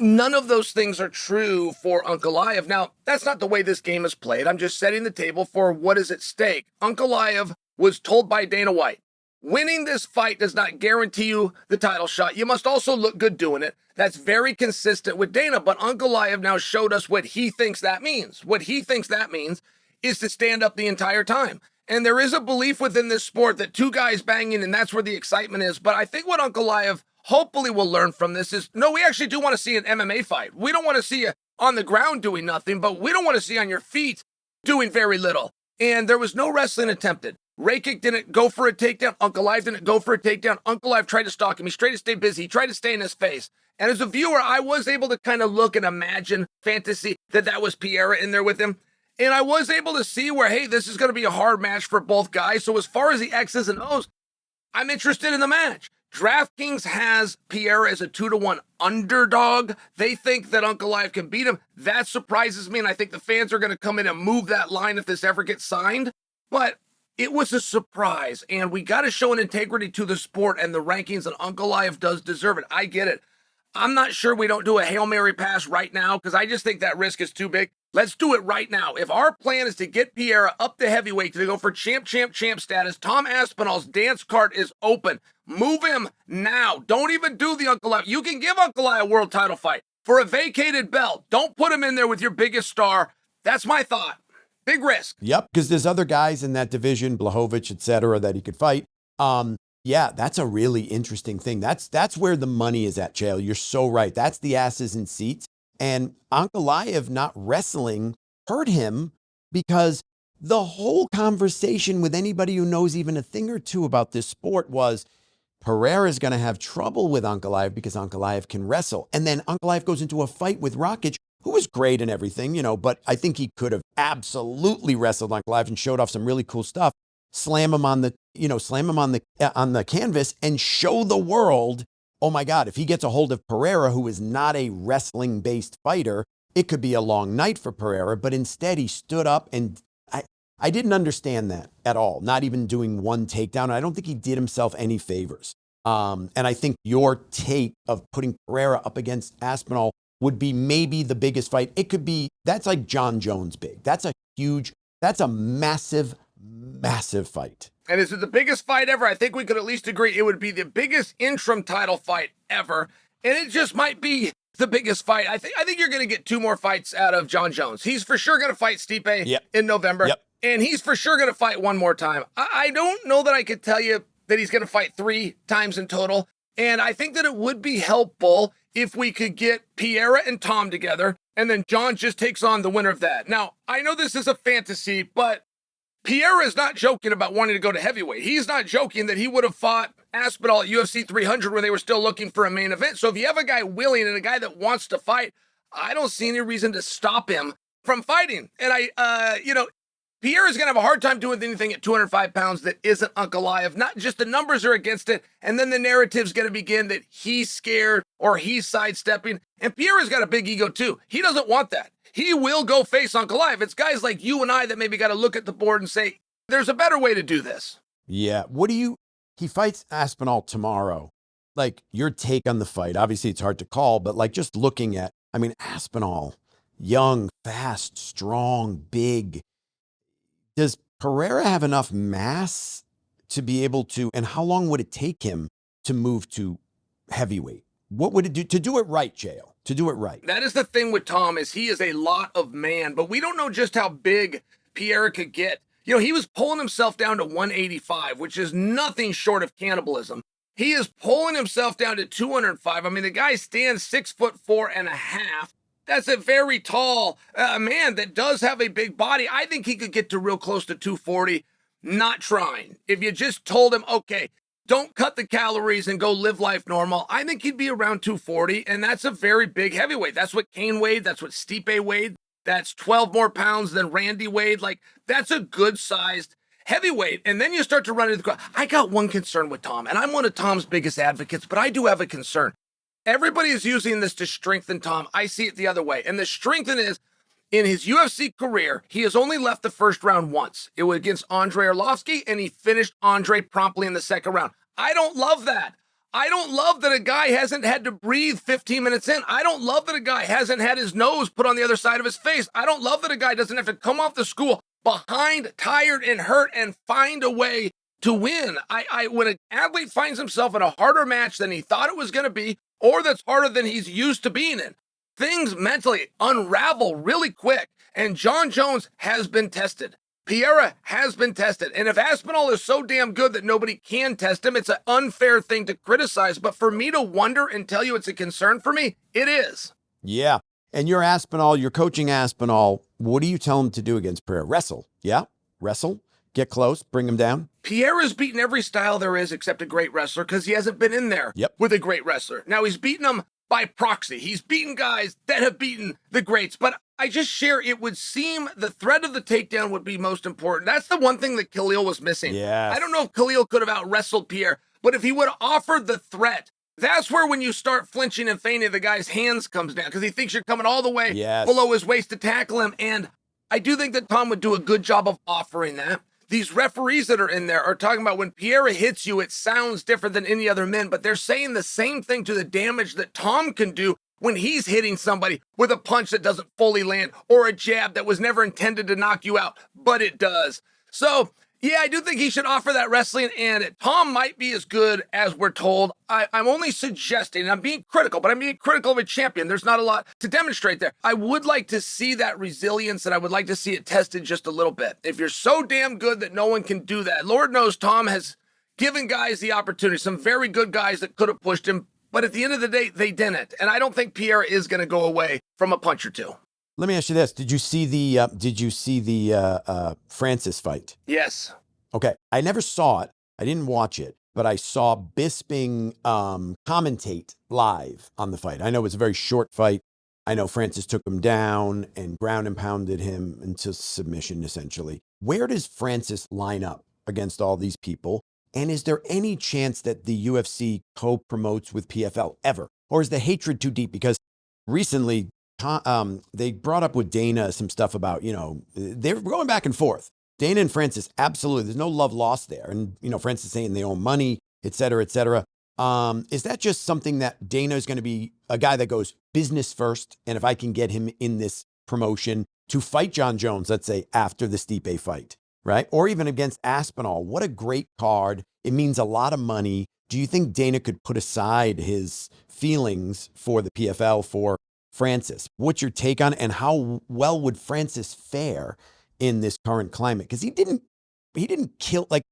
none of those things are true for Ankalaev. Now, that's not the way this game is played. I'm just setting the table for what is at stake. Ankalaev was told by Dana White, winning this fight does not guarantee you the title shot. You must also look good doing it. That's very consistent with Dana, but Ankalaev now showed us what he thinks that means. What he thinks that means is to stand up the entire time. And there is a belief within this sport that 2 guys banging, and that's where the excitement is. But I think what Ankalaev hopefully will learn from this is, no, we actually do want to see an MMA fight. We don't want to see you on the ground doing nothing, but we don't want to see you on your feet doing very little. And there was no wrestling attempted. Rakic didn't go for a takedown. Ankalaev didn't go for a takedown. Ankalaev tried to stalk him. He tried to stay busy. He tried to stay in his face. And as a viewer, I was able to kind of look and imagine fantasy that was Pereira in there with him. And I was able to see where, hey, this is going to be a hard match for both guys. So as far as the X's and O's, I'm interested in the match. DraftKings has Pereira as a 2-1 underdog. They think that Ankalaev can beat him. That surprises me, and I think the fans are going to come in and move that line if this ever gets signed. But it was a surprise, and we got to show an integrity to the sport and the rankings, and Ankalaev does deserve it. I get it. I'm not sure we don't do a Hail Mary pass right now because I just think that risk is too big. Let's do it right now. If our plan is to get Pereira up to heavyweight to go for champ status, Tom Aspinall's dance card is open. Move him now. Don't even do the Ankalaev. You can give Ankalaev a world title fight for a vacated belt. Don't put him in there with your biggest star. That's my thought. Big risk. Yep, because there's other guys in that division, Blachowicz, et cetera, that he could fight. Yeah, that's a really interesting thing. That's where the money is at, Chael. You're so right. That's the asses in seats. And Ankalaev not wrestling hurt him because the whole conversation with anybody who knows even a thing or two about this sport was Pereira's going to have trouble with Ankalaev because Ankalaev can wrestle. And then Ankalaev goes into a fight with Rakic, who was great and everything, but I think he could have absolutely wrestled Ankalaev and showed off some really cool stuff. Slam him on the canvas and show the world, oh my God, if he gets a hold of Pereira, who is not a wrestling-based fighter, it could be a long night for Pereira. But instead, he stood up, and I didn't understand that at all, not even doing one takedown. I don't think he did himself any favors. And I think your take of putting Pereira up against Aspinall would be maybe the biggest fight. It could be, that's like Jon Jones big. That's a massive fight. And is it the biggest fight ever? I think we could at least agree it would be the biggest interim title fight ever. And it just might be the biggest fight. I think you're going to get 2 more fights out of Jon Jones. He's for sure going to fight Stipe in November. Yep. And he's for sure going to fight one more time. I don't know that I could tell you that he's going to fight 3 times in total. And I think that it would be helpful if we could get Pereira and Tom together, and then Jon just takes on the winner of that. Now, I know this is a fantasy, but Pereira is not joking about wanting to go to heavyweight. He's not joking that he would have fought Aspinall at UFC 300 when they were still looking for a main event. So if you have a guy willing and a guy that wants to fight, I don't see any reason to stop him from fighting. And Pereira's going to have a hard time doing anything at 205 pounds that isn't Ankalaev. Not just the numbers are against it, and then the narrative's going to begin that he's scared or he's sidestepping. And Pereira's got a big ego too. He doesn't want that. He will go face Ankalaev. It's guys like you and I that maybe got to look at the board and say, there's a better way to do this. Yeah. He fights Aspinall tomorrow. Like, your take on the fight, obviously it's hard to call, but like just looking at, Aspinall, young, fast, strong, big. Does Pereira have enough mass to be able to, and how long would it take him to move to heavyweight? What would it do to do it right, Chael? To do it right. That is the thing with Tom, is he is a lot of man, but we don't know just how big Pereira could get. He was pulling himself down to 185, which is nothing short of cannibalism. He is pulling himself down to 205. The guy stands 6'4.5". That's a very tall man that does have a big body. I think he could get to real close to 240, not trying. If you just told him, okay, don't cut the calories and go live life normal, I think he'd be around 240, and that's a very big heavyweight. That's what Kane weighed. That's what Stipe weighed. That's 12 more pounds than Randy weighed. Like, that's a good-sized heavyweight. And then you start to run into the crowd. I got one concern with Tom, and I'm one of Tom's biggest advocates, but I do have a concern. Everybody is using this to strengthen Tom. I see it the other way. And the strengthen is, in his UFC career, he has only left the first round once. It was against Andrei Arlovsky, and he finished Andrei promptly in the second round. I don't love that. I don't love that a guy hasn't had to breathe 15 minutes in. I don't love that a guy hasn't had his nose put on the other side of his face. I don't love that a guy doesn't have to come off the school behind, tired, and hurt and find a way to win. When an athlete finds himself in a harder match than he thought it was going to be, or that's harder than he's used to being in, things mentally unravel really quick. And Jon Jones has been tested. Pereira has been tested. And if Aspinall is so damn good that nobody can test him, it's an unfair thing to criticize. But for me to wonder and tell you it's a concern for me, it is. Yeah. And you're Aspinall, you're coaching Aspinall. What do you tell him to do against Pereira? Wrestle. Yeah? Wrestle. Get close. Bring him down. Pereira's beaten every style there is except a great wrestler because he hasn't been in there with a great wrestler. Now he's beaten them by proxy. He's beaten guys that have beaten the greats. But I just share, it would seem the threat of the takedown would be most important. That's the one thing that Khalil was missing. Yes. I don't know if Khalil could have out-wrestled Pierre, but if he would have offered the threat, that's where when you start flinching and feigning, the guy's hands comes down because he thinks you're coming all the way below his waist to tackle him. And I do think that Tom would do a good job of offering that. these referees that are in there are talking about when Pereira hits you, it sounds different than any other men, but they're saying the same thing to the damage that Tom can do when he's hitting somebody with a punch that doesn't fully land or a jab that was never intended to knock you out, but it does. So, yeah, I do think he should offer that wrestling, and Tom might be as good as we're told. I'm only suggesting, and I'm being critical, but I'm being critical of a champion. There's not a lot to demonstrate there. I would like to see that resilience, and I would like to see it tested just a little bit. If you're so damn good that no one can do that, Lord knows Tom has given guys the opportunity, some very good guys that could have pushed him, but at the end of the day, they didn't. And I don't think Pereira is going to go away from a punch or two. Let me ask you this: Did you see the Francis fight? Yes. Okay, I never saw it. I didn't watch it, but I saw Bisping commentate live on the fight. I know it's a very short fight. I know Francis took him down and ground and pounded him into submission, essentially. Where does Francis line up against all these people? And is there any chance that the UFC co-promotes with PFL ever? Or is the hatred too deep? Because recently, they brought up with Dana some stuff about, they're going back and forth. Dana and Francis, absolutely. There's no love lost there. And, Francis saying they own money, et cetera, et cetera. Is that just something that Dana is going to be a guy that goes business first? And if I can get him in this promotion to fight Jon Jones, let's say after the Stipe fight, right? Or even against Aspinal, what a great card. It means a lot of money. Do you think Dana could put aside his feelings for the PFL for Francis? What's your take on it? And how well would Francis fare in this current climate? Because he didn't kill, like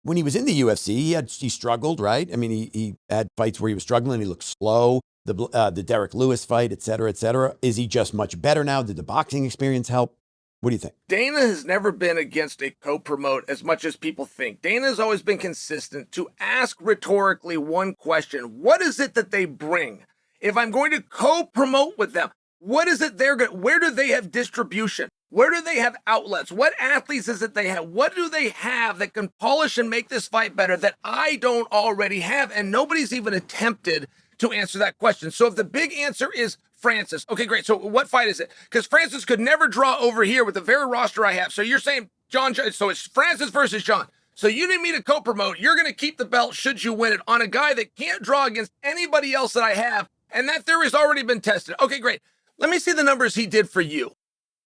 when he was in the UFC, he struggled, right? I mean, he had fights where he was struggling. He looked slow. The Derek Lewis fight, et cetera, et cetera. Is he just much better now? Did the boxing experience help? What do you think? Dana has never been against a co-promote as much as people think. Dana has always been consistent to ask rhetorically one question: what is it that they bring? If I'm going to co-promote with them, what is it where do they have distribution? Where do they have outlets? What athletes is it they have? What do they have that can polish and make this fight better that I don't already have? And nobody's even attempted to answer that question. So if the big answer is Francis, okay, great. So what fight is it? Because Francis could never draw over here with the very roster I have. So you're saying so it's Francis versus Jon. So you need me to co-promote. You're going to keep the belt should you win it on a guy that can't draw against anybody else that I have. And that theory's already been tested. Okay, great. Let me see the numbers he did for you.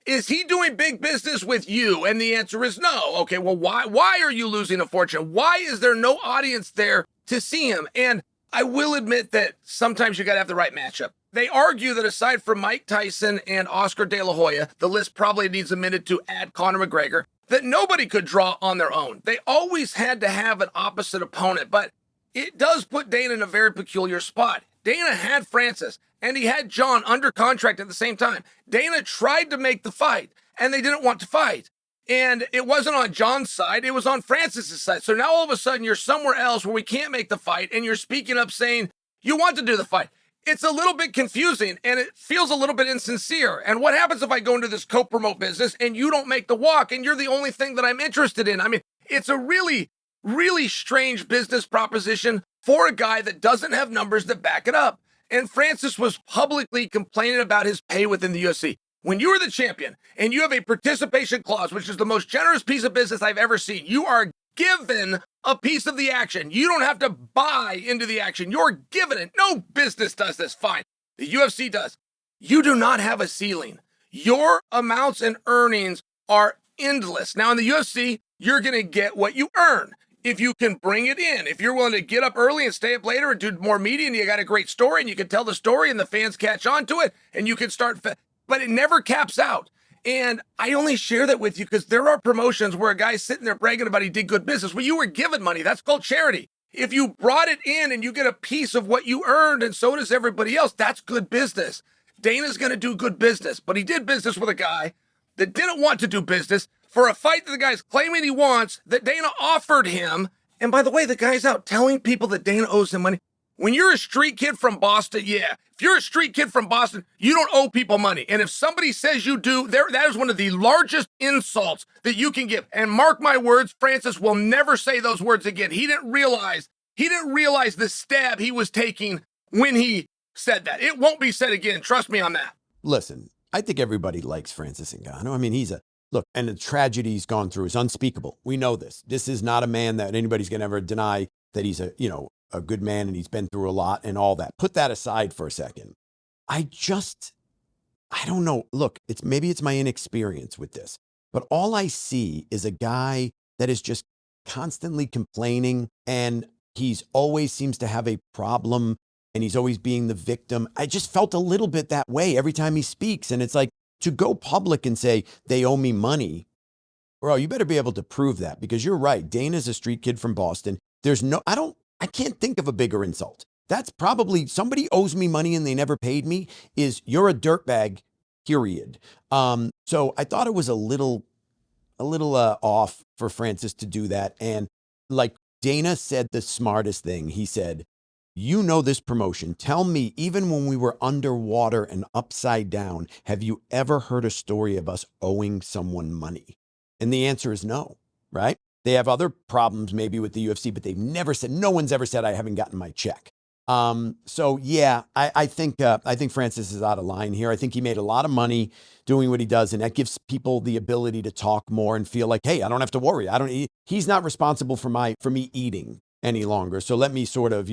Is he doing big business with you? And the answer is no. Okay, well, why are you losing a fortune? Why is there no audience there to see him? And I will admit that sometimes you got to have the right matchup. They argue that aside from Mike Tyson and Oscar De La Hoya, the list probably needs amended to add Conor McGregor, that nobody could draw on their own. They always had to have an opposite opponent, but it does put Dana in a very peculiar spot. Dana had Francis, and he had Jon under contract at the same time. Dana tried to make the fight, and they didn't want to fight. And it wasn't on Jon's side, it was on Francis's side. So now all of a sudden you're somewhere else where we can't make the fight, and you're speaking up saying you want to do the fight. It's a little bit confusing, and it feels a little bit insincere. And what happens if I go into this co-promote business and you don't make the walk, and you're the only thing that I'm interested in? I mean, it's a really, really strange business proposition for a guy that doesn't have numbers that back it up. And Francis was publicly complaining about his pay within the UFC. When you are the champion and you have a participation clause, which is the most generous piece of business I've ever seen, you are given a piece of the action. You don't have to buy into the action. You're given it. No business does this. Fine. The UFC does. You do not have a ceiling. Your amounts and earnings are endless. Now in the UFC, you're going to get what you earn. If you can bring it in, if you're willing to get up early and stay up later and do more media and you got a great story and you can tell the story and the fans catch on to it and you can start, but it never caps out. And I only share that with you because there are promotions where a guy's sitting there bragging about he did good business. Well, you were given money. That's called charity. If you brought it in and you get a piece of what you earned and so does everybody else, that's good business. Dana's going to do good business, but he did business with a guy that didn't want to do business for a fight that the guy's claiming he wants, that Dana offered him. And by the way, the guy's out telling people that Dana owes him money. When you're a street kid from Boston, yeah. If you're a street kid from Boston, you don't owe people money. And if somebody says you do, that is one of the largest insults that you can give. And mark my words, Francis will never say those words again. He didn't realize the stab he was taking when he said that. It won't be said again. Trust me on that. Listen, I think everybody likes Francis Ngannou. I mean, he's a look, and the tragedy he's gone through is unspeakable. We know this. This is not a man that anybody's going to ever deny that he's a good man and he's been through a lot and all that. Put that aside for a second. I don't know. Look, maybe it's my inexperience with this, but all I see is a guy that is just constantly complaining, and he's always seems to have a problem, and he's always being the victim. I just felt a little bit that way every time he speaks. And it's like, to go public and say they owe me money, bro, you better be able to prove that, because you're right. Dana's a street kid from Boston. I can't think of a bigger insult. That's probably somebody owes me money and they never paid me is you're a dirtbag, period. So I thought it was a little off for Francis to do that. And like Dana said the smartest thing. He said, you know this promotion. Tell me, even when we were underwater and upside down, have you ever heard a story of us owing someone money? And the answer is no, right? They have other problems maybe with the UFC, but they've never said, no one's ever said I haven't gotten my check. So yeah, I think Francis is out of line here. I think he made a lot of money doing what he does, and that gives people the ability to talk more and feel like, hey, I don't have to worry. He's not responsible for me eating any longer. So let me sort of,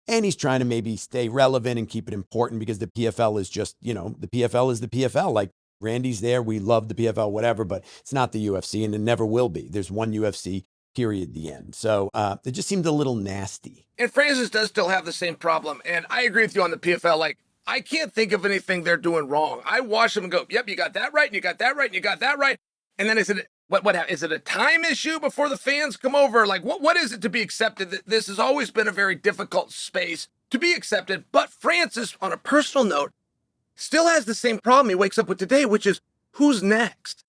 and he's trying to maybe stay relevant and keep it important, because the PFL is just, the PFL is the PFL. Like, Randy's there. We love the PFL, whatever, but it's not the UFC, and it never will be. There's one UFC, period, the end. So it just seemed a little nasty. And Francis does still have the same problem. And I agree with you on the PFL. Like, I can't think of anything they're doing wrong. I watch them and go, yep, you got that right, and you got that right, and you got that right. And then I said, what is it a time issue before the fans come over? Like, what is it to be accepted? This has always been a very difficult space to be accepted. But Francis, on a personal note, still has the same problem he wakes up with today, which is, who's next?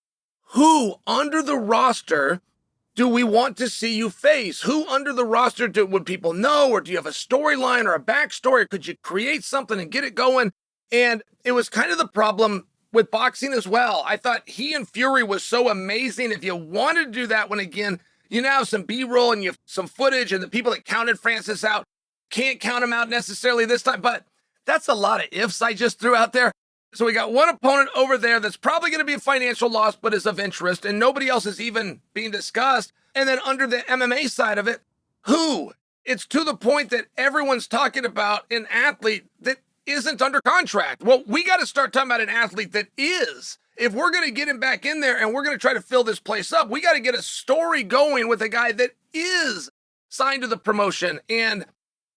Who under the roster do we want to see you face? Who under the roster would people know? Or do you have a storyline or a backstory? Or could you create something and get it going? And it was kind of the problem with boxing as well. I thought he and Fury was so amazing. If you wanted to do that one again, you now have some B-roll and you have some footage, and the people that counted Francis out can't count him out necessarily this time. But that's a lot of ifs I just threw out there. So we got one opponent over there that's probably going to be a financial loss, but is of interest, and nobody else is even being discussed. And then under the MMA side of it, who? It's to the point that everyone's talking about an athlete that isn't under contract. Well, we got to start talking about an athlete that is. If we're going to get him back in there and we're going to try to fill this place up, we got to get a story going with a guy that is signed to the promotion. And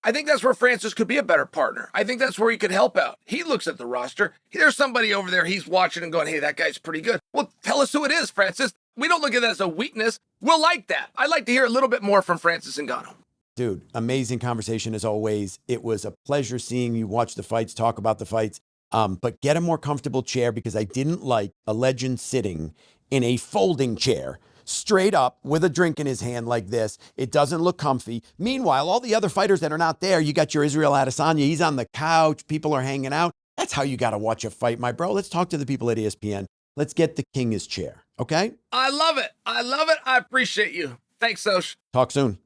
I think that's where Francis could be a better partner. I think that's where he could help out. He looks at the roster. There's somebody over there he's watching and going, hey, that guy's pretty good. Well, tell us who it is, Francis. We don't look at that as a weakness. We'll like that. I'd like to hear a little bit more from Francis Ngannou. Dude, amazing conversation as always. It was a pleasure seeing you watch the fights, talk about the fights, but get a more comfortable chair, because I didn't like a legend sitting in a folding chair straight up with a drink in his hand like this. It doesn't look comfy. Meanwhile, all the other fighters that are not there, you got your Israel Adesanya, he's on the couch, people are hanging out. That's how you got to watch a fight, my bro. Let's talk to the people at ESPN. Let's get the king his chair, okay? I love it. I love it. I appreciate you. Thanks, Soch. Talk soon.